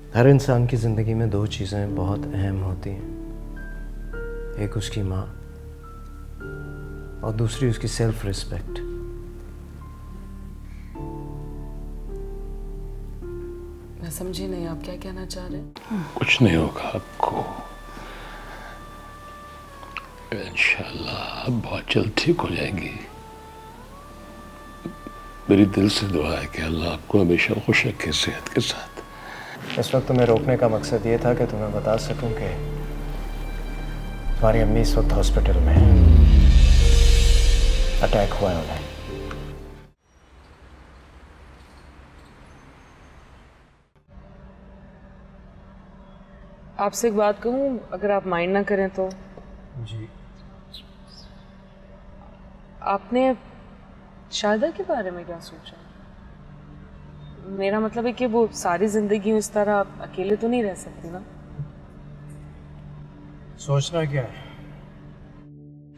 हर इंसान की ज़िंदगी में दो चीज़ें बहुत अहम होती हैं, एक उसकी माँ और दूसरी उसकी सेल्फ रिस्पेक्ट। मैं समझी नहीं, आप क्या कहना चाह रहे हैं? कुछ नहीं होगा आपको, इंशाल्लाह बहुत जल्द ठीक हो जाएगी। मेरी दिल से दुआ है कि अल्लाह आपको हमेशा खुश रखे सेहत के साथ। इस वक्त तुम्हें रोकने का मकसद ये था कि तुम्हें बता सकूं कि तुम्हारी अम्मी इस वक्त हॉस्पिटल में है, अटैक हुआ है उन्हें। आपसे एक बात कहूँ, अगर आप माइंड ना करें तो। जी। आपने शाहिदा के बारे में क्या सोचा? मेरा मतलब है कि वो सारी जिंदगी इस तरह अकेले तो नहीं रह सकती ना। सोचना क्या है,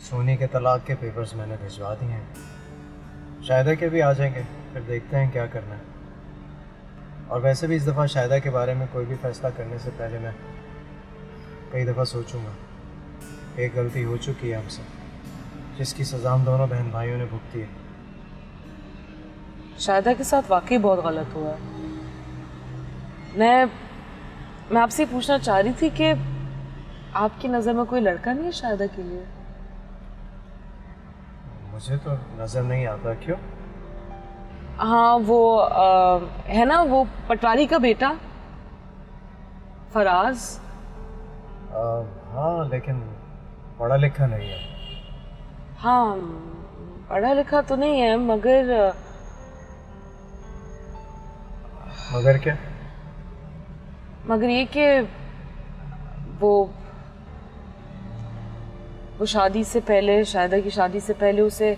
सोनी के तलाक के पेपर्स मैंने भिजवा दिए हैं, शाहिदा के भी आ जाएंगे, फिर देखते हैं क्या करना है। और वैसे भी इस दफ़ा शाहिदा के बारे में कोई भी फैसला करने से पहले मैं कई दफ़ा सोचूंगा। एक गलती हो चुकी है हमसे, जिसकी सज़ा हम दोनों बहन भाइयों ने भुगती है। शाहिदा के साथ वाकई बहुत गलत हुआ है। मैं आपसे पूछना चाह रही थी कि आपकी नज़र में कोई लड़का नहीं है शाहिदा के लिए? मुझे तो नज़र नहीं आता। क्यों? हाँ, वो है ना, वो पटवारी का बेटा फराज। हाँ, लेकिन पढ़ा लिखा नहीं है। हाँ, पढ़ा लिखा तो नहीं है, मगर क्या? मगर ये कि वो शादी से पहले, शाहिदा की शादी से पहले उसे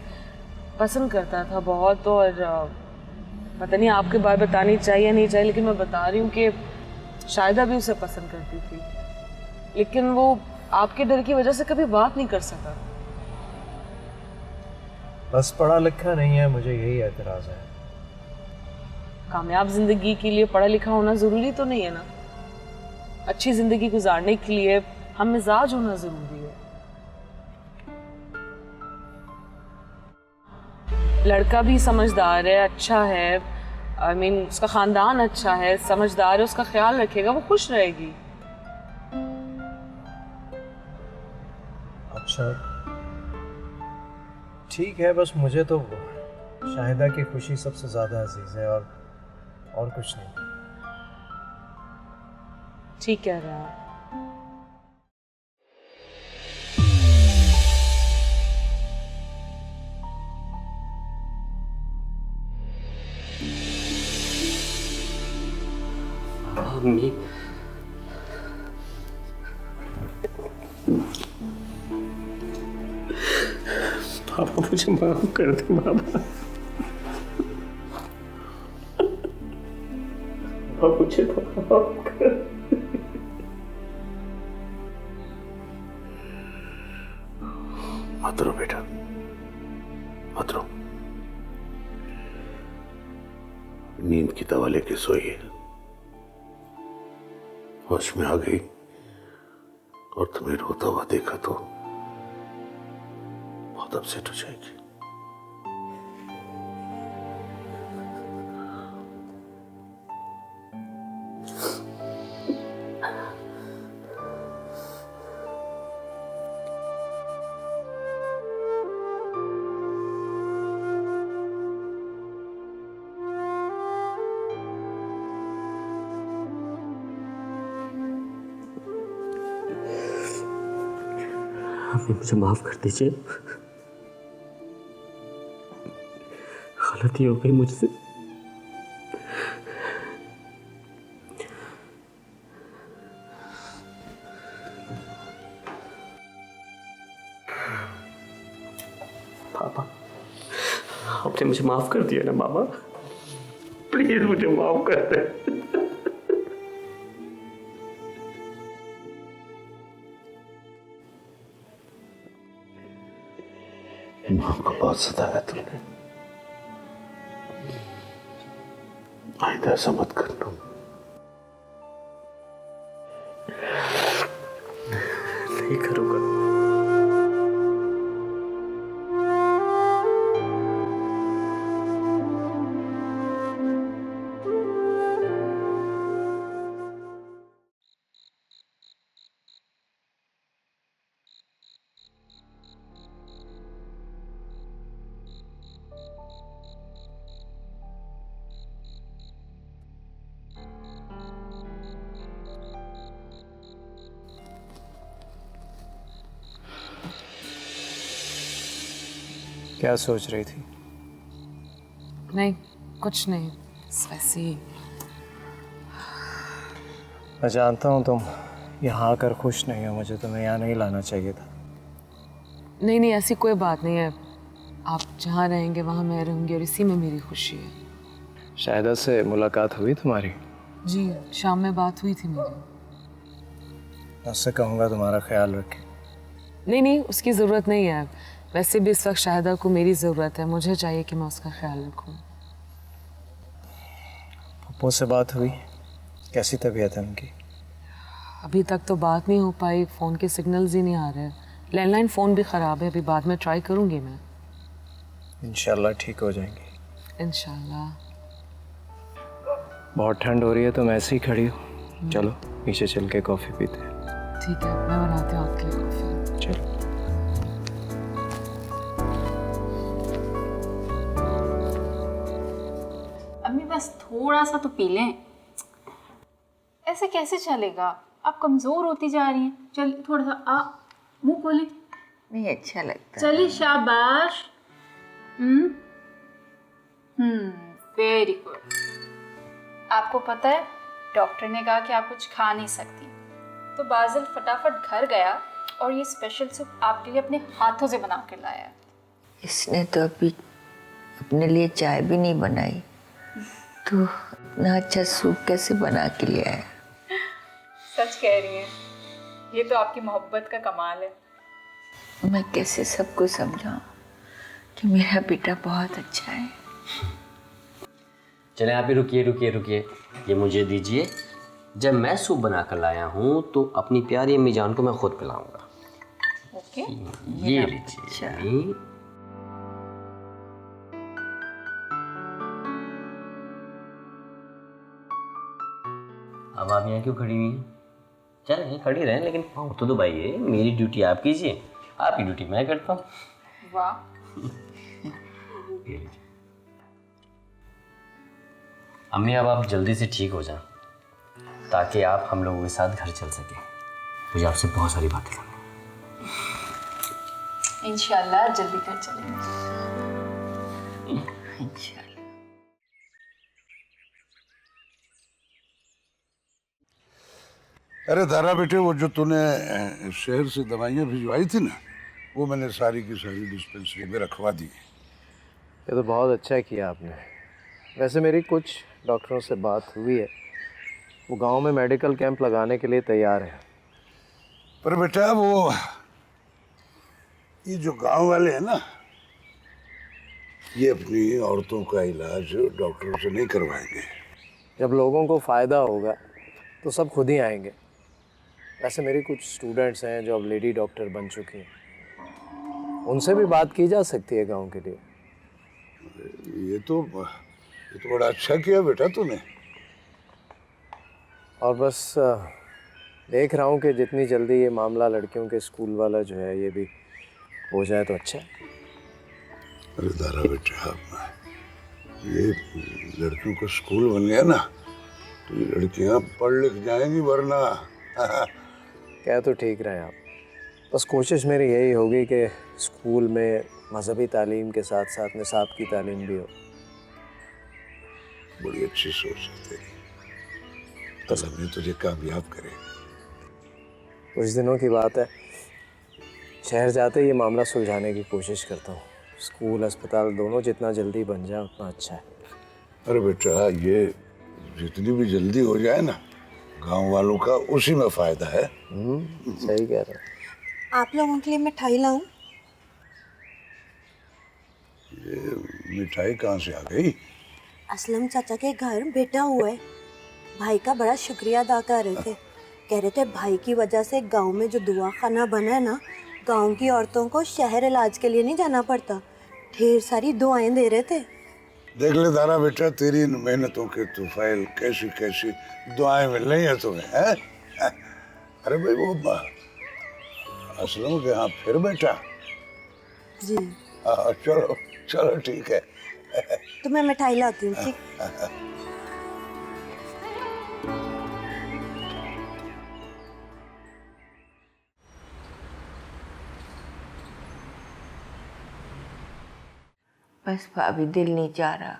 पसंद करता था बहुत। और पता नहीं आपके बात बतानी चाहिए या नहीं चाहिए, लेकिन मैं बता रही हूँ कि शाहिदा भी उसे पसंद करती थी, लेकिन वो आपके डर की वजह से कभी बात नहीं कर सका। बस पढ़ा लिखा नहीं है, मुझे यही एतराज़ है। कामयाब जिंदगी के लिए पढ़ा लिखा होना जरूरी तो नहीं है ना। अच्छी जिंदगी गुजारने के लिए हम मिजाज होना जरूरी है। लड़का भी समझदार है, अच्छा है, आई मीन उसका खानदान अच्छा है, समझदार है, उसका ख्याल रखेगा, वो खुश रहेगी। अच्छा ठीक है, बस मुझे तो शाहिदा की खुशी सबसे ज़्यादा अजीज़ है, और कुछ नहीं। ठीक कह रहे हैं आप। मम्मी, पापा मुझे माफ कर दे बाबा। पापा मुझे माफ कर। मत रो बेटा, मत रो। नींद की दवा लेके सोइए। होश में आ गई और तुम्हें रोता हुआ देखा तो बहुत अपसेट हो जाएगी। मम्मी मुझे माफ कर दीजिए, गलती हो गई मुझसे। पापा आपने मुझे माफ कर दिया ना पापा, प्लीज मुझे माफ कर दे। मां को बहुत सताया तुमने, आइंदा ऐसा मत करना। नहीं करूँगा। क्या सोच रही थी? नहीं, कुछ नहीं, बस वैसे ही। मैं जानता हूँ तुम यहाँ आकर खुश नहीं हो, मुझे तुम्हें यहाँ नहीं लाना चाहिए था। नहीं नहीं, ऐसी कोई बात नहीं है। आप जहाँ रहेंगे वहाँ मैं रहूँगी और इसी में मेरी खुशी है। शायदा से मुलाकात हुई तुम्हारी? जी, शाम में बात हुई थी मेरी। मैं उससे कहूँगा तुम्हारा ख्याल रखे। नहीं नहीं, उसकी ज़रूरत नहीं है। वैसे भी इस वक्त शाहिदा को मेरी ज़रूरत है, मुझे चाहिए कि मैं उसका ख्याल रखूँ। पप्पू से बात हुई? कैसी तबीयत है उनकी? अभी तक तो बात नहीं हो पाई, फ़ोन के सिग्नल्स ही नहीं आ रहे। लैंडलाइन फ़ोन भी ख़राब है, अभी बाद में ट्राई करूँगी मैं। इंशाल्लाह ठीक हो जाएंगी। इंशाल्लाह। बहुत ठंड हो रही है, तुम ऐसे ही खड़ी हो, चलो नीचे चल के कॉफ़ी पीते हैं। ठीक है, मैं बनाती हूँ आपके लिए कॉफ़ी। चलो। अम्मी बस थोड़ा सा तो पी लें, ऐसे कैसे चलेगा? आप कमज़ोर होती जा रही हैं। चल थोड़ा सा मुंह खोलें। नहीं अच्छा लगता। चलिए शाबाश। Very good. आपको पता है डॉक्टर ने कहा कि आप कुछ खा नहीं सकती, तो बाज़िल फटाफट घर गया और ये स्पेशल सूप आपके लिए अपने हाथों से बना कर लाया। इसने तो अभी अपने लिए चाय भी नहीं बनाई, तो इतना अच्छा सूप कैसे बना के लिया है? सच कह रही हैं, ये तो आपकी मोहब्बत का कमाल है। मैं कैसे सबको समझाऊं कि मेरा बेटा बहुत अच्छा है। चले आप ही रुकिए रुकिए रुकिए, ये मुझे दीजिए। जब मैं सूप बना कर लाया हूँ तो अपनी प्यारी अम्मी जान को मैं खुद पिलाऊंगा। ओके, ये लीजिए अम्मी। अब आप यहाँ क्यों खड़ी हुई हैं? चलें खड़ी रहें, लेकिन पाँव तो दबाइए। मेरी ड्यूटी आप कीजिए, आपकी ड्यूटी मैं करता हूँ। वाह। ये लीजिए अम्मी, अब आप जल्दी से ठीक हो जाएं ताकि आप हम लोगों के साथ घर चल सकें। मुझे आपसे बहुत सारी बातें करनी हैं। इंशाल्लाह जल्दी घर चलेंगे। इंशाल्लाह। अरे दारा बेटे, वो जो तूने शहर से दवाइयाँ भिजवाई थी ना, वो मैंने सारी की सारी डिस्पेंसरी में रखवा दी। ये तो बहुत अच्छा किया आपने। वैसे मेरी कुछ डॉक्टरों से बात हुई है, वो गांव में मेडिकल कैंप लगाने के लिए तैयार है। पर बेटा वो ये जो गांव वाले हैं ना, ये अपनी औरतों का इलाज डॉक्टरों से नहीं करवाएंगे। जब लोगों को फ़ायदा होगा तो सब खुद ही आएंगे। वैसे मेरी कुछ स्टूडेंट्स हैं जो अब लेडी डॉक्टर बन चुकी हैं, उनसे भी बात की जा सकती है गांव के लिए। ये तो बड़ा अच्छा किया बेटा तूने। और बस देख रहा हूँ कि जितनी जल्दी ये मामला लड़कियों के स्कूल वाला जो है ये भी हो जाए तो अच्छा है। अरे दारा बेटा, ये लड़कियों का स्कूल बन गया ना, तो ये लड़कियां पढ़ लिख जाएंगी, वरना क्या तो ठीक रहे आप। बस कोशिश मेरी यही होगी कि स्कूल में मजहबी तालीम के साथ साथ निसाब की तालीम भी हो। बड़ी अच्छी सोच है तेरी, तो हमें तुझे कामयाब करे। कुछ दिनों की बात है, शहर जाते ही ये मामला सुलझाने की कोशिश करता हूँ। स्कूल अस्पताल दोनों जितना जल्दी बन जाए उतना अच्छा है। अरे बेटा, ये जितनी भी जल्दी हो जाए ना, गांव वालों का उसी में फायदा है। सही कह रहे हैं। आप लोगों के लिए मिठाई लाऊं? ये मिठाई कहाँ से आ गई? असलम चाचा के घर बेटा हुआ है, भाई का बड़ा शुक्रिया अदा कर रहे थे। कह रहे थे भाई की वजह से गांव में जो दुआ खाना बना है ना, गांव की औरतों को शहर इलाज के लिए नहीं जाना पड़ता। ढेर सारी दुआएं दे रहे थे। देख ले दारा बेटा, तेरी इन मेहनतों के तुफैल कैसी कैसी दुआएं मिल रही हैं तुम्हें, हैं? अरे भाई वो असलम के यहाँ फिर बेटा? जी। चलो चलो ठीक है। तो मैं मिठाई लाती हूँ, ठीक? बस भाभी, दिल नहीं चाह रहा।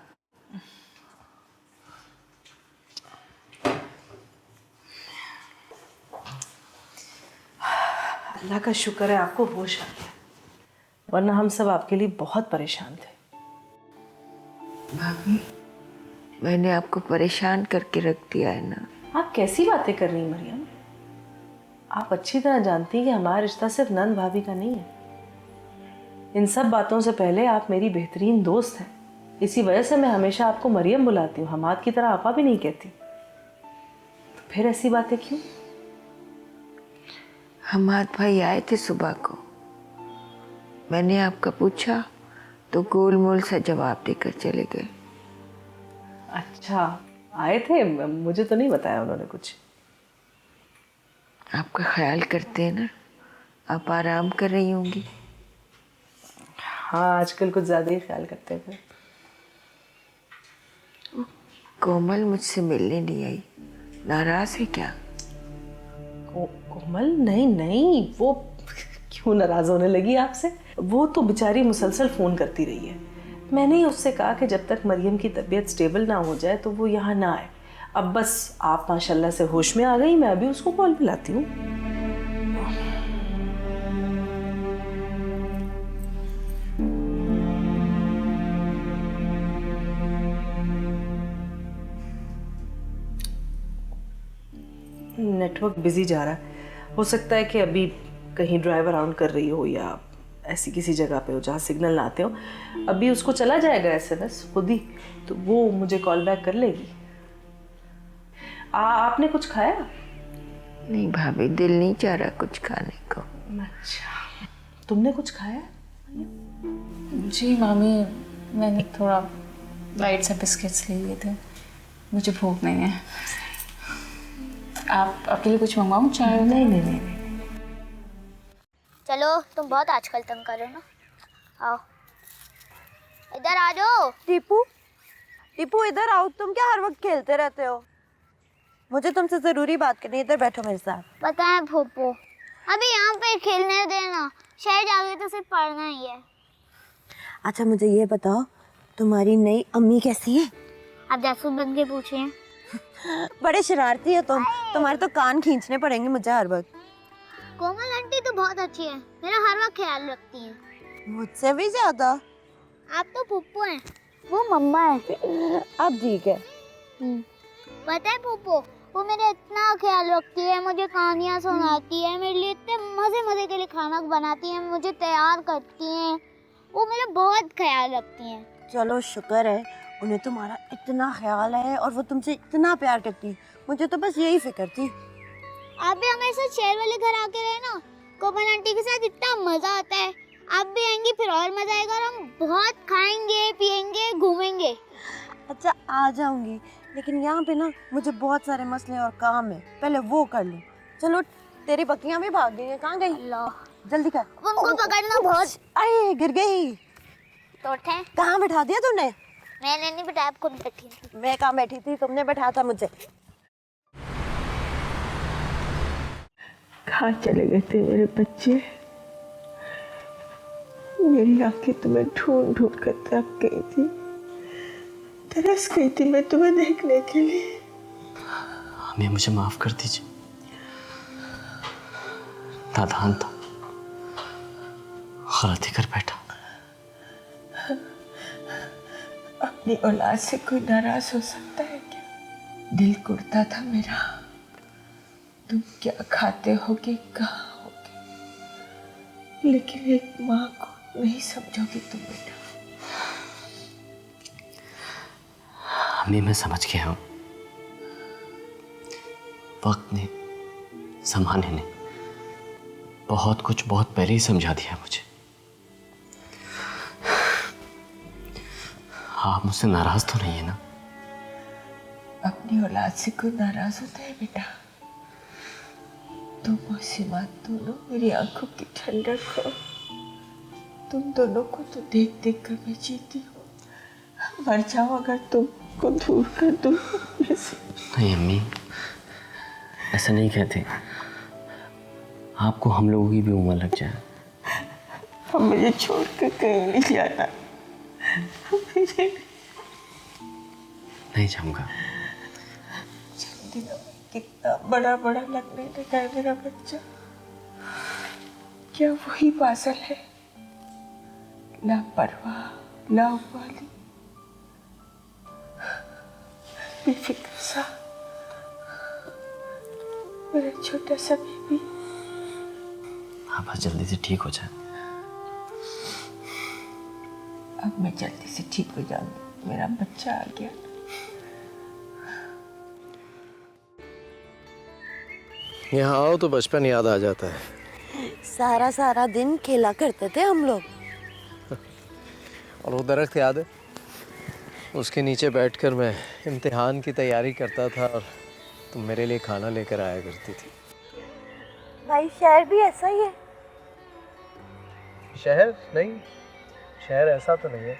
अल्लाह का शुक्र है आपको होश आ गया, वरना हम सब आपके लिए बहुत परेशान थे। भाभी, मैंने आपको परेशान करके रख दिया है ना। आप कैसी बातें कर रही हैं मरियम? आप अच्छी तरह जानती हैं कि हमारा रिश्ता सिर्फ नंद भाभी का नहीं है। इन सब बातों से पहले आप मेरी बेहतरीन दोस्त हैं। इसी वजह से मैं हमेशा आपको मरियम बुलाती हूँ, हमाद की तरह आपा भी नहीं कहती। तो फिर ऐसी बातें क्यों? हमाद भाई आए थे सुबह को, मैंने आपका पूछा तो गोलमोल सा जवाब देकर चले गए। अच्छा, आए थे? मुझे तो नहीं बताया उन्होंने कुछ। आपका ख्याल करते हैं ना, आप आराम कर रही होंगी। हाँ, आजकल कुछ ज़्यादा ही ख्याल करते थे। कोमल मुझसे मिलने नहीं आई, नाराज है क्या? कोमल? नहीं नहीं, वो क्यों नाराज होने लगी आपसे? वो तो बेचारी मुसलसल फ़ोन करती रही है। मैंने ही उससे कहा कि जब तक मरियम की तबीयत स्टेबल ना हो जाए तो वो यहाँ ना आए। अब बस आप माशाल्लाह से होश में आ गई, मैं अभी उसको कॉल मिलाती हूँ। नेटवर्क बिजी जा रहा है। हो सकता है कि अभी कहीं ड्राइव अराउंड कर रही हो या ऐसी किसी जगह पे हो जहाँ सिग्नल ना आते हो। अभी उसको चला जाएगा SMS खुद ही, तो वो मुझे कॉल बैक कर लेगी। आपने कुछ खाया? नहीं भाभी, दिल नहीं चाह रहा कुछ खाने को। अच्छा, तुमने कुछ खाया? जी मामी, मैंने थोड़ा लाइट सा बिस्किट्स ले लिए थे, मुझे भूख नहीं है। आप आपके लिए कुछ मंगवाऊँ चाय? नहीं नहीं नहीं, नहीं। चलो, तुम बहुत आजकल तंग कर रहे हो ना। आओ, इधर आ जाओ। टीपू, टीपू इधर आओ। तुम क्या हर वक्त खेलते रहते हो? मुझे तुमसे जरूरी बात करनी है, इधर बैठो मेरे साथ। पता है फूफू, अभी यहाँ पे खेलने देना, शहर जाके तो सिर्फ पढ़ना ही है। अच्छा मुझे ये बताओ, तुम्हारी नई अम्मी कैसी है? आप जासूस बन के पूछिए। बड़े शरारती हो तुम, तुम्हारे तो कान खींचने पड़ेंगे मुझे हर वक्त। कोमल आंटी तो बहुत अच्छी है, मेरा हर वक्त ख्याल रखती है। मुझसे भी ज्यादा। आप तो फूफू हैं, वो मम्मा है। अब ठीक है। पता है फूफू, वो मेरा इतना ख्याल रखती है, मुझे कहानियाँ सुनाती है, मेरे लिए इतने मज़े मज़े के लिए खाना बनाती है, मुझे तैयार करती हैं, वो मेरा बहुत ख्याल रखती हैं। चलो शुक्र है, उन्हें तुम्हारा इतना ख्याल है और वो तुमसे इतना प्यार करती है। मुझे तो बस यही फिक्र थी। आप भी हमारे साथ शहर वाले घर आके रहे ना, कोमल आंटी के साथ इतना मज़ा आता है। आप भी आएंगी फिर और मज़ा आएगा, और हम बहुत खाएंगे पिएंगे घूमेंगे। अच्छा आ जाऊंगी, लेकिन यहाँ पे ना मुझे बहुत सारे मसले और काम है, पहले वो कर लूँ। चलो, तेरी बकरियाँ भी भाग गई हैं, कहाँ गई? जल्दी कर। उनको पकड़ना बहुत। अरे गिर गई। तो उठे। कहाँ बैठा दिया तूने? मैंने नहीं बिठाया, आप खुद बैठी थी। मैं कहाँ बैठी थी? तुमने बैठा था मुझे। कहाँ चले गए थे मेरे बच्चे? मेरी आंखें तुम्हें ढूंढ ढूंढ कर तड़प गई थी, तरस गई थी मैं तुम्हें देखने के लिए। हमें मुझे माफ कर दीजिए, नादान था, गलती कर बैठा। अपनी औलाद से कोई नाराज हो सकता है क्या? दिल कुड़ता था मेरा, तुम क्या खाते होगे, कहाँ होगे, लेकिन एक माँ को नहीं समझोगी तुम बेटा। अम्मी मैं समझ गया हूँ, वक्त ने समाने ने बहुत कुछ बहुत पहले ही समझा दिया मुझे। आप मुझसे नाराज तो नहीं है ना? अपनी औलाद से कोई नाराज होता है बेटा? तुम और सीमा दोनों मेरी आंखों की ठंडक हो। तुम दोनों को तो देख देख कर मैं जीती हूँ। मर जाओ अगर तुमको दूर कर दूँ अपने से। नहीं अम्मी, ऐसा नहीं कहते। आपको हम लोगों की भी उम्र लग जाए। अब मुझे छोड़ कर कहीं नहीं जाना। मुझे नहीं जाऊंगा। दिनों में कितना बड़ा बड़ा लगने लगा है मेरा बच्चा। क्या वही पागल है, लापरवाह, लावाली, बेफिक्र सा मेरा छोटा सा बेबी। आप बस जल्दी से ठीक हो जाए। अब मैं जल्दी से ठीक हो जाऊंगी, मेरा बच्चा आ गया। यहाँ आओ तो बचपन याद आ जाता है। सारा सारा दिन खेला करते थे हम लोग। और वो दरख्त याद है, उसके नीचे बैठकर मैं इम्तिहान की तैयारी करता था और तुम मेरे लिए खाना लेकर आया करती थी। भाई शहर भी ऐसा ही है? शहर नहीं, शहर ऐसा तो नहीं है।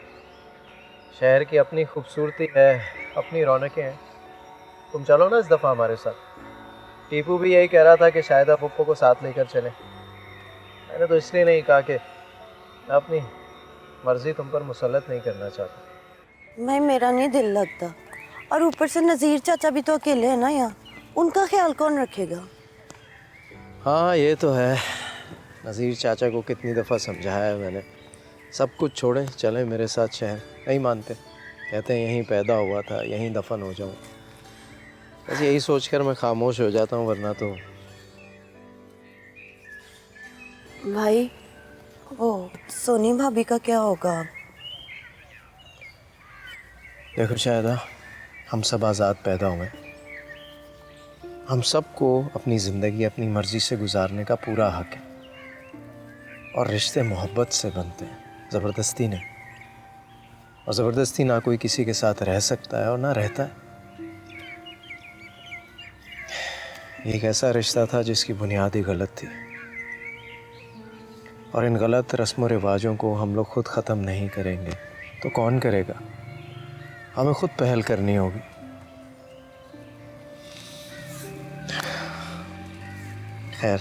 शहर की अपनी खूबसूरती है, अपनी रौनकें हैं। तुम चलो ना इस दफ़ा हमारे साथ। टीपू भी यही कह रहा था कि शायद आप पप्पू को साथ लेकर चले। मैंने तो इसलिए नहीं कहा कि मैं अपनी मर्जी तुम पर मुसल्लत नहीं करना चाहता। भाई मेरा नहीं दिल लगता, और ऊपर से नज़ीर चाचा भी तो अकेले हैं ना यहाँ, उनका ख्याल कौन रखेगा? हाँ ये तो है। नज़ीर चाचा को कितनी दफ़ा समझाया है मैंने, सब कुछ छोड़े चले मेरे साथ शहर। नहीं मानते, कहते हैं यहीं पैदा हुआ था, यहीं दफन हो जाऊँ। बस यही सोचकर मैं खामोश हो जाता हूँ, वरना तो। भाई वो सोनी भाभी का क्या होगा? देखो शायदा, हम सब आज़ाद पैदा हुए। हम सबको अपनी ज़िंदगी अपनी मर्ज़ी से गुजारने का पूरा हक है, और रिश्ते मोहब्बत से बनते हैं, ज़बरदस्ती नहीं। और ज़बरदस्ती ना कोई किसी के साथ रह सकता है और ना रहता है। एक ऐसा रिश्ता था जिसकी बुनियाद ही गलत थी, और इन गलत रस्म व रिवाजों को हम लोग खुद ख़त्म नहीं करेंगे तो कौन करेगा? हमें खुद पहल करनी होगी। खैर,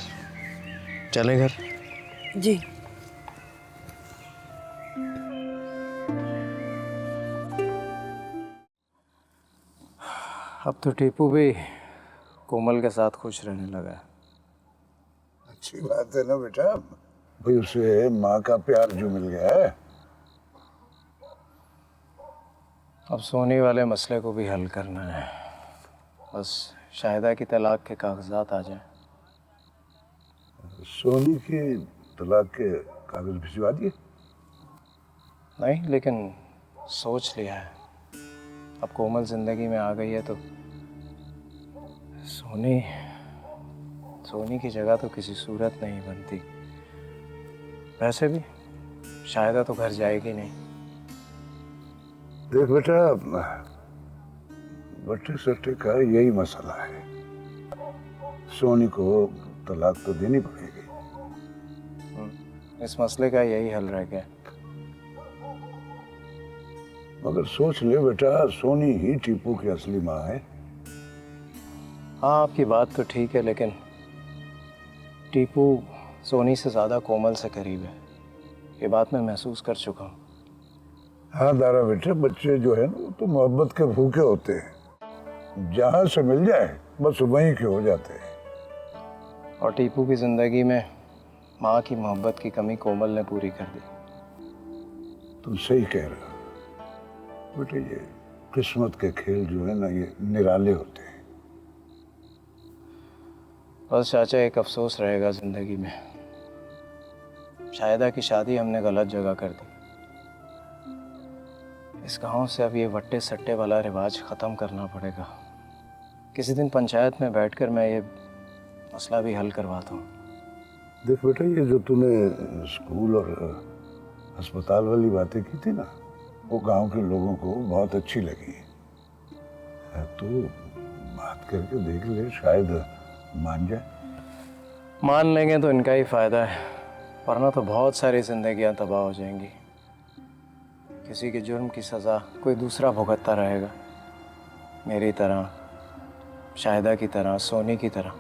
चलें घर? जी। अब तो टीपू भी कोमल के साथ खुश रहने लगा है। अच्छी बात है ना बेटा, भाई उसे माँ का प्यार जो मिल गया है। अब सोनी वाले मसले को भी हल करना है, बस शाहिदा की तलाक के कागजात आ जाएं। सोनी की तलाक के कागज भिजवा दिए? नहीं, लेकिन सोच लिया है। अब कोमल जिंदगी में आ गई है तो सोनी की जगह तो किसी सूरत नहीं बनती। वैसे भी शायदा तो घर जाएगी नहीं। देख बेटा, बट्टे सट्टे का यही मसला है। सोनी को तलाक तो देनी पड़ेगी। इस मसले का यही हल रह गया। मगर सोच ले बेटा, सोनी ही टीपू की असली माँ है। हाँ, आपकी बात तो ठीक है, लेकिन टीपू सोनी से ज़्यादा कोमल से करीब है। ये बात मैं महसूस कर चुका हूँ। हाँ दारा बेटे, बच्चे जो है ना वो तो मोहब्बत के भूखे होते हैं। जहाँ से मिल जाए बस वहीं के हो जाते हैं। और टीपू की ज़िंदगी में माँ की मोहब्बत की कमी कोमल ने पूरी कर दी। तुम सही कह रहे हो बेटे, ये किस्मत के खेल जो है ना ये निराले होते हैं। बस चाचा, एक अफसोस रहेगा ज़िंदगी में, शाहिदा की शादी हमने गलत जगह कर दी। इस गांव से अब ये वट्टे सट्टे वाला रिवाज ख़त्म करना पड़ेगा। किसी दिन पंचायत में बैठकर मैं ये मसला भी हल करवाता हूँ। देख बेटा, ये जो तूने स्कूल और अस्पताल वाली बातें की थी ना, वो गांव के लोगों को बहुत अच्छी लगी। तो बात करके देख ले, शायद मान जाए। मान लेंगे तो इनका ही फायदा है, वरना तो बहुत सारी जिंदगियां तबाह हो जाएंगी। किसी के जुर्म की सज़ा कोई दूसरा भुगतता रहेगा, मेरी तरह, शाहिदा की तरह, सोनी की तरह।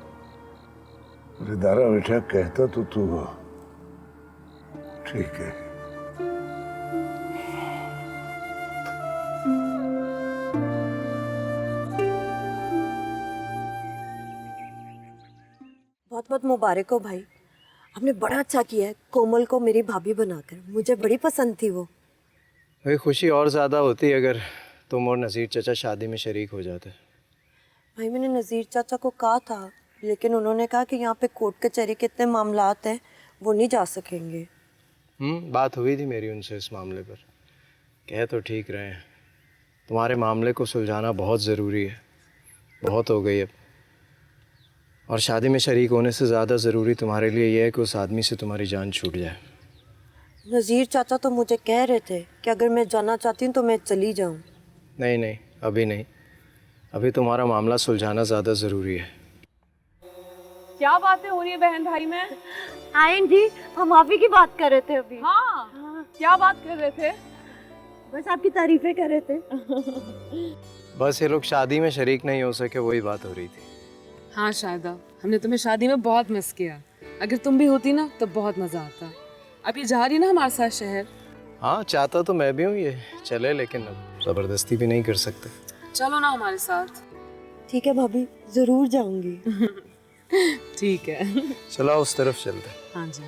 अरे दारा बेटा, कहता तो तू ठीक है। बहुत बहुत मुबारक हो भाई, आपने बड़ा अच्छा किया है कोमल को मेरी भाभी बनाकर। मुझे बड़ी पसंद थी वो। भाई खुशी और ज़्यादा होती अगर तुम और नज़ीर चाचा शादी में शरीक हो जाते। भाई मैंने नज़ीर चाचा को कहा था, लेकिन उन्होंने कहा कि यहाँ पे कोर्ट कचहरी के इतने मामलात हैं, वो नहीं जा सकेंगे। बात हुई थी मेरी उनसे इस मामले पर, कह तो ठीक रहे हैं। तुम्हारे मामले को सुलझाना बहुत ज़रूरी है, बहुत हो गई अब। और शादी में शरीक होने से ज़्यादा ज़रूरी तुम्हारे लिए यह है कि उस आदमी से तुम्हारी जान छूट जाए। नज़ीर चाचा तो मुझे कह रहे थे कि अगर मैं जाना चाहती हूँ तो मैं चली जाऊँ। नहीं नहीं, अभी नहीं, अभी तुम्हारा मामला सुलझाना ज़्यादा ज़रूरी है। क्या बातें हो रही है बहन भाई में? आयन जी, हम आप ही की बात कर रहे थे अभी। हाँ, क्या बात कर रहे थे? बस आपकी तारीफें कर रहे थे। बस ये लोग शादी में शरीक नहीं हो सके, वही बात हो रही थी। हाँ शायदा, हमने तुम्हें शादी में बहुत मिस किया। अगर तुम भी होती ना तो बहुत मज़ा आता। अब ये जा रही ना हमारे साथ शहर। हाँ, चाहता तो मैं भी हूँ ये चले, लेकिन अब ज़बरदस्ती भी नहीं कर सकते। चलो ना हमारे साथ। ठीक है भाभी, ज़रूर जाऊंगी। ठीक है, चलो उस तरफ चलते। हाँ जी।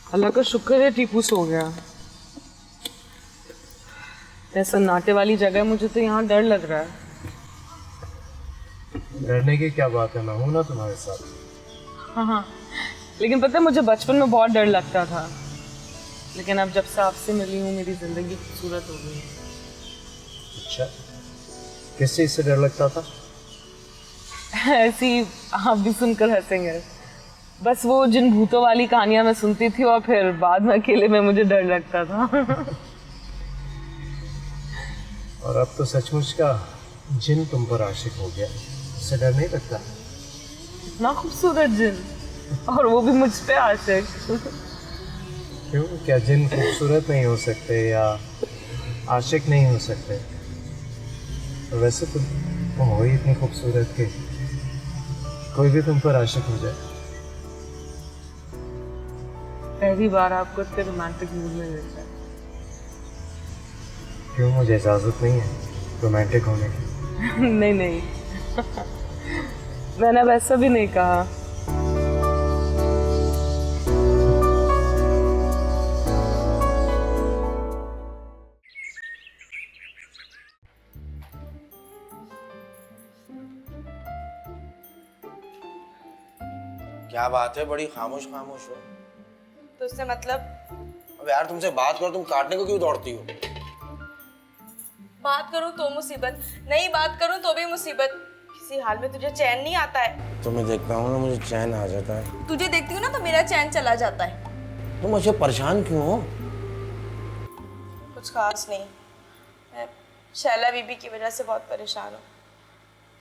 अल्लाह का शुक्र है टीपू सो गया। ऐसा नाटे वाली जगह, मुझे तो यहाँ डर लग रहा है। डरने की क्या बात है, मैं हूँ ना तुम्हारे साथ। हाँ, लेकिन पता है मुझे बचपन में बहुत डर लगता था, लेकिन अब जब से आपसे मिली हूँ मेरी ज़िंदगी खूबसूरत हो गई। अच्छा, किस चीज़ से डर लगता था? ऐसी आप भी सुनकर हंसेंगे। बस वो जिन भूतों वाली कहानियां मैं सुनती थी और फिर बाद में अकेले में मुझे डर लगता था। और अब तो सचमुच का जिन तुम पर आशिक हो गया, उससे डर नहीं लगता? इतना खूबसूरत जिन, और वो भी मुझ पे आशिक। क्यों, क्या जिन खूबसूरत नहीं हो सकते या आशिक नहीं हो सकते? तो वैसे तुम हो ही इतनी खूबसूरत कि कोई भी तुम पर आशिक हो जाए। पहली बार आपको इतने रोमांटिक मूड में देखा। क्यों, मुझे इजाज़त नहीं है रोमांटिक होने की? नहीं नहीं, मैंने वैसा भी नहीं कहा। क्या बात है, बड़ी खामोश खामोश हो। तो उससे मतलब? अब यार तुमसे बात करो, तुम काटने को क्यों दौड़ती हो? बात करूं तो मुसीबत, नहीं बात करूं तो भी मुसीबत। किसी हाल में तुझे चैन नहीं आता है? तुम्हें देखता हूँ ना, मुझे चैन आ जाता है। तुझे देखती हूँ ना तो मेरा चैन चला जाता है। तुम मुझे परेशान क्यों हो? कुछ खास नहीं, मैं शैला बीबी की वजह से बहुत परेशान हूँ।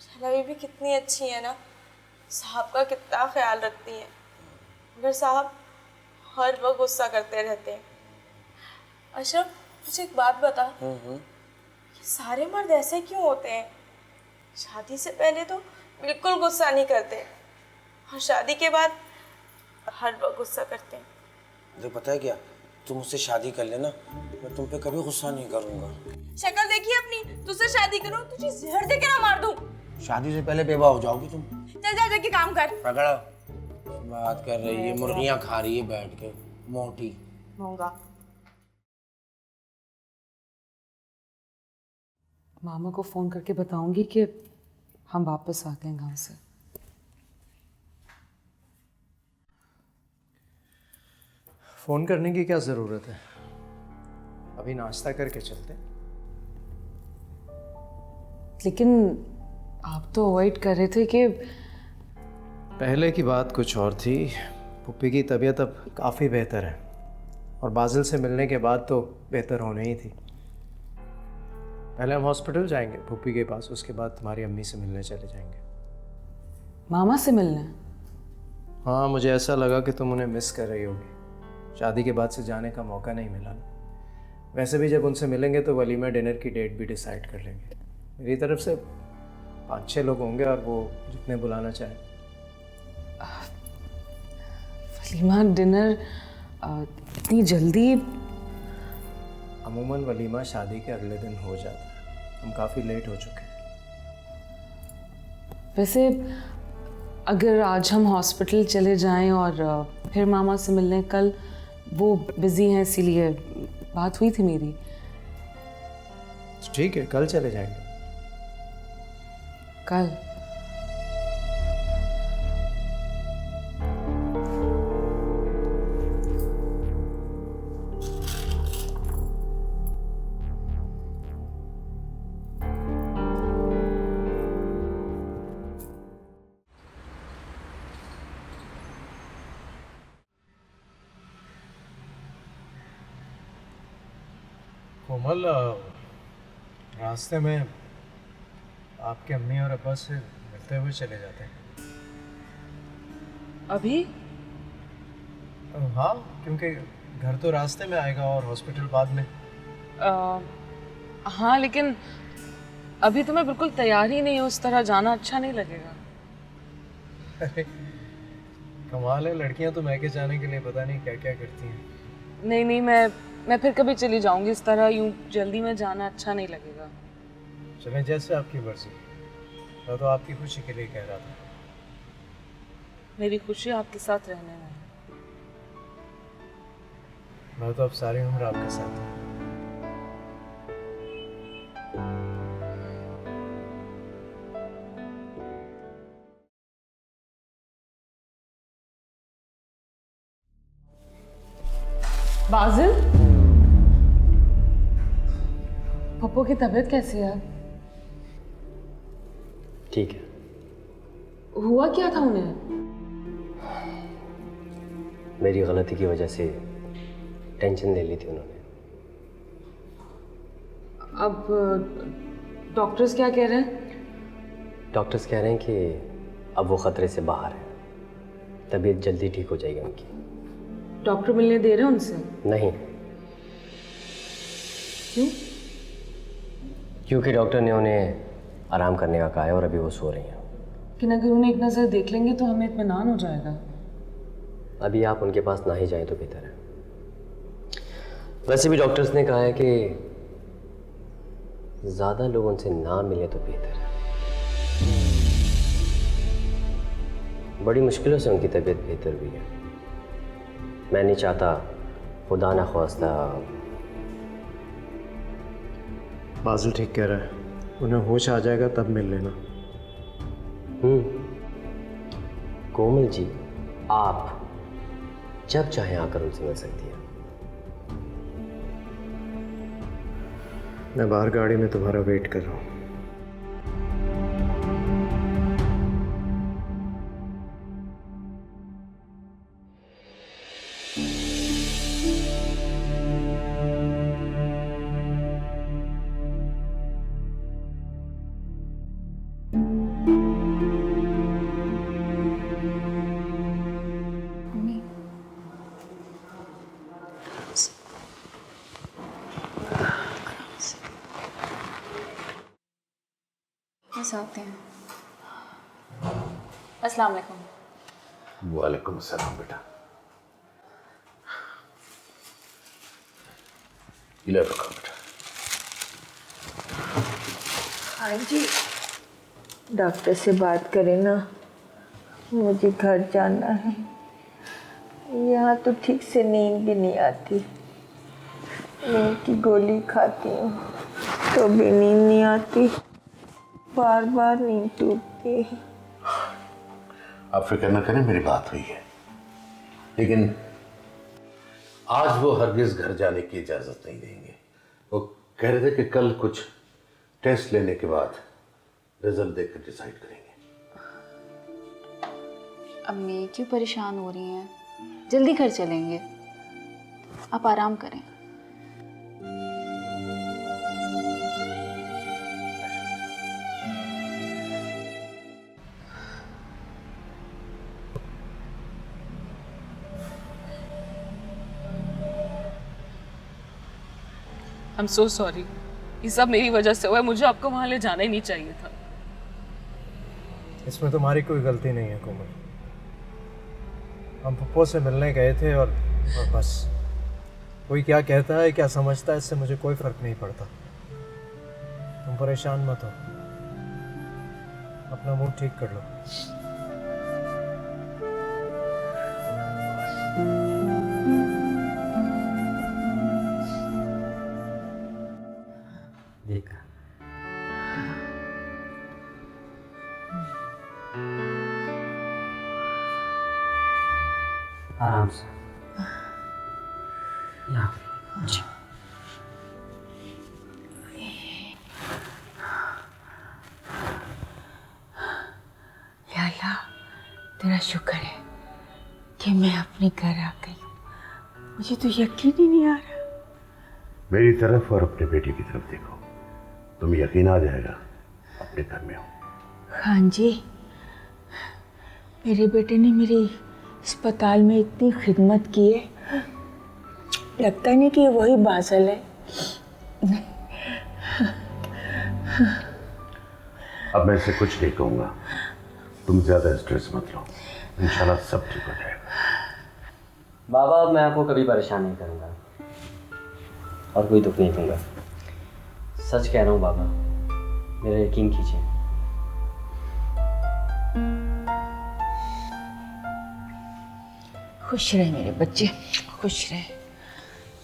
शैला बीबी कितनी अच्छी है ना, साहब का कितना ख्याल रखती हैं, मगर साहब हर वक्त गुस्सा करते रहते हैं। अशरफ, मुझे एक बात बता, ये सारे मर्द ऐसे क्यों होते हैं? शादी से पहले तो बिल्कुल गुस्सा नहीं करते, और शादी के बाद हर वक्त गुस्सा करते हैं। मुझे पता है क्या, तुम मुझसे शादी कर लेना, मैं तुम पे कभी गुस्सा नहीं करूंगा। शक्ल देखी अपनी, तुझसे शादी करूं तुझे जहर देके ना मार दूं। शादी से पहले बेवा हो जाओगी तुम। चल जा जाके काम कर। पकड़ा, बात कर रही है, मुर्गियां खा रही है बैठ के, मोटी होगा। मामा को फोन करके बताऊंगी कि हम वापस आ गए गांव से। फ़ोन करने की क्या ज़रूरत है? अभी नाश्ता करके चलते हैं। लेकिन आप तो अवॉइड कर रहे थे कि पहले की बात कुछ और थी। पुप्पी की तबीयत अब काफ़ी बेहतर है और बाजिल से मिलने के बाद तो बेहतर होने ही थी। पहले हम हॉस्पिटल जाएंगे पुप्पी के पास, उसके बाद तुम्हारी अम्मी से मिलने चले जाएंगे। मामा से मिलने? हाँ, मुझे ऐसा लगा कि तुम उन्हें मिस कर रही होगी। शादी के बाद से जाने का मौका नहीं मिला ना। वैसे भी जब उनसे मिलेंगे तो वलीमा डिनर की डेट भी डिसाइड कर लेंगे। मेरी तरफ से 5-6 लोग होंगे और वो जितने बुलाना चाहें। वलीमा डिनर इतनी जल्दी? अमूमन वलीमा शादी के अगले दिन हो जाता है, हम काफ़ी लेट हो चुके हैं। वैसे अगर आज हम हॉस्पिटल चले जाएं और फिर मामा से मिलने, कल वो बिज़ी हैं इसीलिए बात हुई थी मेरी। तो ठीक है, कल चले जाएंगे। कल? कोमल, रास्ते में आपके अम्मी और अब्बा से मिलते हुए चले जाते हैं। अभी? हाँ, क्योंकि घर तो रास्ते में आएगा और हॉस्पिटल बाद में। हाँ, लेकिन अभी तो मैं बिल्कुल तैयार ही नहीं हूँ, उस तरह जाना अच्छा नहीं लगेगा। अरे कमाल है, लड़कियां तो मैके जाने के लिए पता नहीं क्या क्या करती हैं। नहीं, मैं फिर कभी चली जाऊंगी। इस तरह यूं जल्दी में जाना अच्छा नहीं लगेगा। चलें, जैसे आपकी मर्जी। मैं तो आपकी खुशी के लिए कह रहा था। मेरी खुशी आपके साथ रहने में। मैं तो अब सारी उम्र आपके साथ हूँ। बाजिल, पप्पू की तबीयत कैसी है? ठीक है। हुआ क्या था उन्हें? मेरी गलती की वजह से टेंशन ले ली थी उन्होंने। अब डॉक्टर्स क्या कह रहे हैं? डॉक्टर्स कह रहे हैं कि अब वो ख़तरे से बाहर है, तबीयत जल्दी ठीक हो जाएगी उनकी। डॉक्टर मिलने दे रहे हैं उनसे? नहीं। क्यों? क्योंकि डॉक्टर ने उन्हें आराम करने का कहा है और अभी वो सो रही हैं। लेकिन अगर उन्हें एक नज़र देख लेंगे तो हमें इत्मीनान हो जाएगा। अभी आप उनके पास ना ही जाएं तो बेहतर है। वैसे भी डॉक्टर्स ने कहा है कि ज़्यादा लोग उनसे ना मिले तो बेहतर है। बड़ी मुश्किलों से उनकी तबीयत बेहतर हुई है। मैं नहीं चाहता खुदा ना ख्वास्ता। बाजिल ठीक कह रहा है, उन्हें होश आ जाएगा तब मिल लेना। कोमल जी, आप जब चाहें आकर उनसे मिल सकती हैं। मैं बाहर गाड़ी में तुम्हारा वेट कर रहा हूँ। आते हैं। अस्सलाम वालेकुम। वालेकुम सलाम बेटा। ले रखो बेटा। हाँ जी, डॉक्टर से बात करें ना, मुझे घर जाना है। यहाँ तो ठीक से नींद भी नहीं आती। नींद की गोली खाती हूँ तो भी नींद नहीं आती, बार बार नींद टूटती है। आप फिक्र न करें, मेरी बात हुई है, लेकिन आज वो हरगिज घर जाने की इजाजत नहीं देंगे। वो कह रहे थे कि कल कुछ टेस्ट लेने के बाद रिजल्ट देखकर डिसाइड करेंगे। अम्मी क्यों परेशान हो रही हैं? जल्दी घर चलेंगे, आप आराम करें। I'm so sorry. ये सब मेरी वजह से हुआ है। मुझे आपको वहां ले जाना ही नहीं चाहिए था। इसमें तुम्हारी कोई गलती नहीं है कोमल। हम पप्पो से मिलने गए थे और बस। कोई क्या कहता है क्या समझता है इससे मुझे कोई फर्क नहीं पड़ता। तुम परेशान मत हो, अपना मूड ठीक कर लो। देखा आराम से यहाँ जी। या अल्लाह, तेरा शुक्र है कि मैं अपने घर आ गई हूँ। मुझे तो यकीन ही नहीं आ रहा। मेरी तरफ और अपने बेटे की तरफ देखो, तुम्हें यकीन आ जाएगा अपने घर में हो। खान जी, मेरे बेटे ने मेरी अस्पताल में इतनी खिदमत की है, लगता नहीं कि वही बादल है। अब मैं इसे कुछ नहीं कहूँगा, तुम ज्यादा स्ट्रेस मत लो, इंशाल्लाह सब ठीक हो जाएगा। बाबा अब मैं आपको कभी परेशान नहीं करूँगा और कोई दुख नहीं दूंगा। सच कह रहा हूँ बाबा, मेरा यकीन कीजिए। खुश रहे मेरे बच्चे, खुश रहे।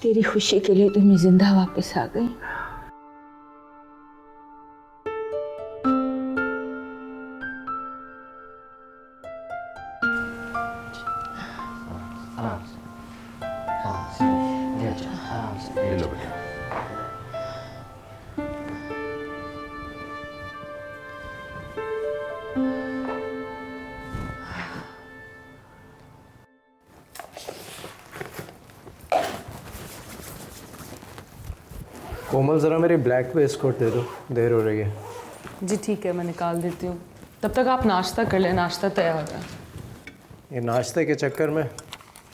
तेरी खुशी के लिए तो मैं जिंदा वापस आ गई। आराम से, आराम से, ले जाओ, आराम से। ले लो बेटा। कोमल ज़रा मेरी ब्लैक पे एस्कॉर्ट दे दो, देर हो रही है। जी ठीक है, मैं निकाल देती हूँ। तब तक आप नाश्ता कर लें, नाश्ता तैयार है। ये नाश्ते के चक्कर में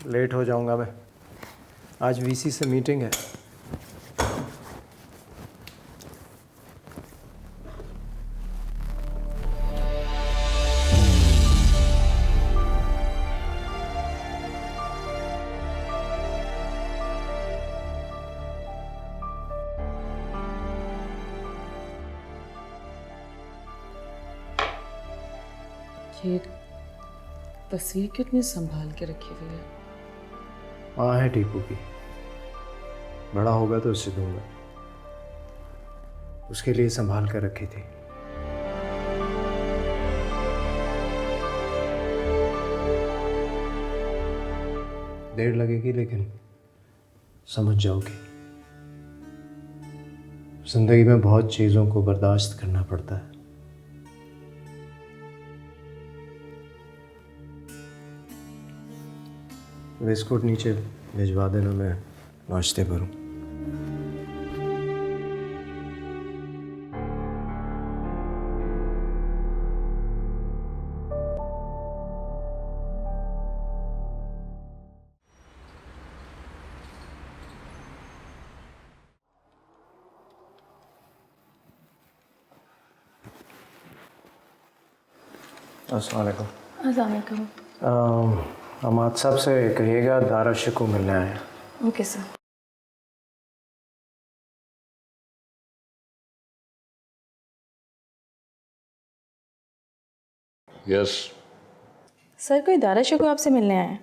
लेट हो जाऊंगा मैं। आज वीसी से मीटिंग है। ये तस्वीर कितनी संभाल के रखी हुई है। हाँ है टीपू की, बड़ा होगा तो उससे दूंगा। उसके लिए संभाल कर रखी थी। देर लगेगी लेकिन समझ जाओगी। जिंदगी में बहुत चीज़ों को बर्दाश्त करना पड़ता है। बिस्कुट नीचे भिजवा देना, मैं नाश्ते पर हूँ। अस्सलाम वालेकुम। अस्सलाम वालेकुम। अमाद साहब से कहिएगा दारश को मिलने आए हैं। Okay sir. यस। सर कोई दारा शिकू आपसे मिलने आया है।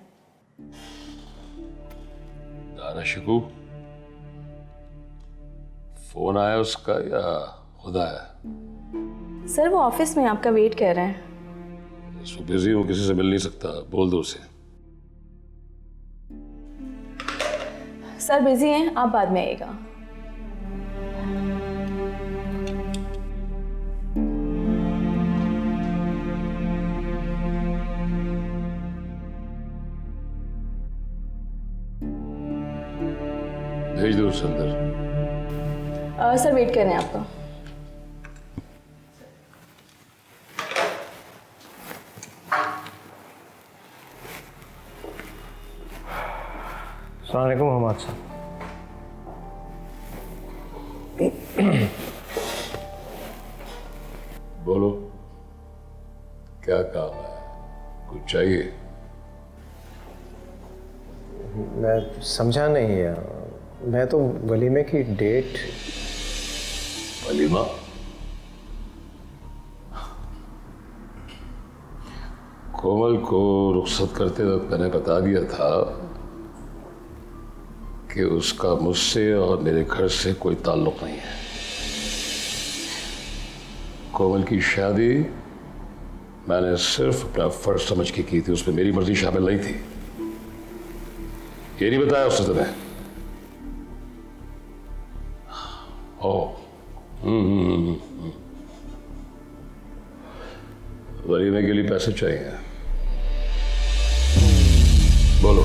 दारा शिकू फोन आया उसका या खुद आया? सर वो ऑफिस में आपका वेट कर रहे हैं। सो बिजी हूँ, किसी से मिल नहीं सकता, बोल दो उसे। सर बिजी हैं, आप बाद में आइएगा। भेज दो उसे अंदर। सर वेट कर रहे हैं आपका। अस्सलाम वालेकुम मोहम्मद साहब। बोलो, क्या काम है? कुछ चाहिए? मैं समझा नहीं है। मैं तो वलीमे की डेट। वलीमा? कोमल को रुखसत करते वक्त मैंने बता दिया था कि उसका मुझसे और मेरे घर से कोई ताल्लुक नहीं है। कोमल की शादी मैंने सिर्फ अपना फर्ज समझ के की थी, उसमें मेरी मर्जी शामिल नहीं थी। ये नहीं बताया उसने तुम्हें? वलीमे के लिए पैसे चाहिए। बोलो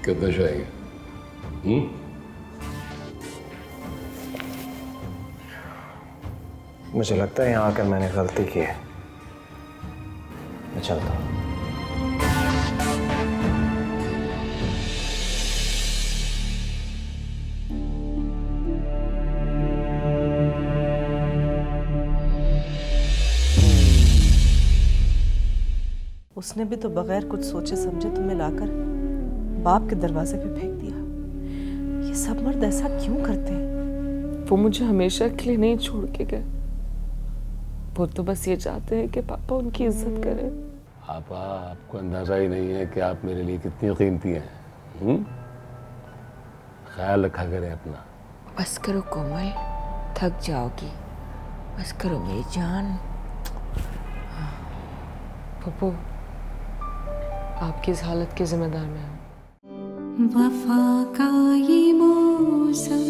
कितने चाहिए? मुझे लगता है यहाँ आकर मैंने गलती की है। मैं चलता हूँ। उसने भी तो बगैर कुछ सोचे समझे तुम्हें लाकर बाप के दरवाजे पे फेंक दिया। ये सब मर्द ऐसा क्यों करते हैं? वो मुझे हमेशा के लिए नहीं छोड़ के गए। वो तो बस ये चाहते हैं कि पापा उनकी इज्जत करें। पापा, आपको अंदाजा ही नहीं है कि आप मेरे लिए कितनी कीमती हैं। ख्याल रखा करें अपना। बस करो कोमल, थक जाओगी। बस करो मेरी जान। पप्पू, आपकी इस हालत के जिम्मेदार मैं हूँ। वफा का ये मौसम